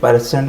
%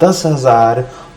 10,000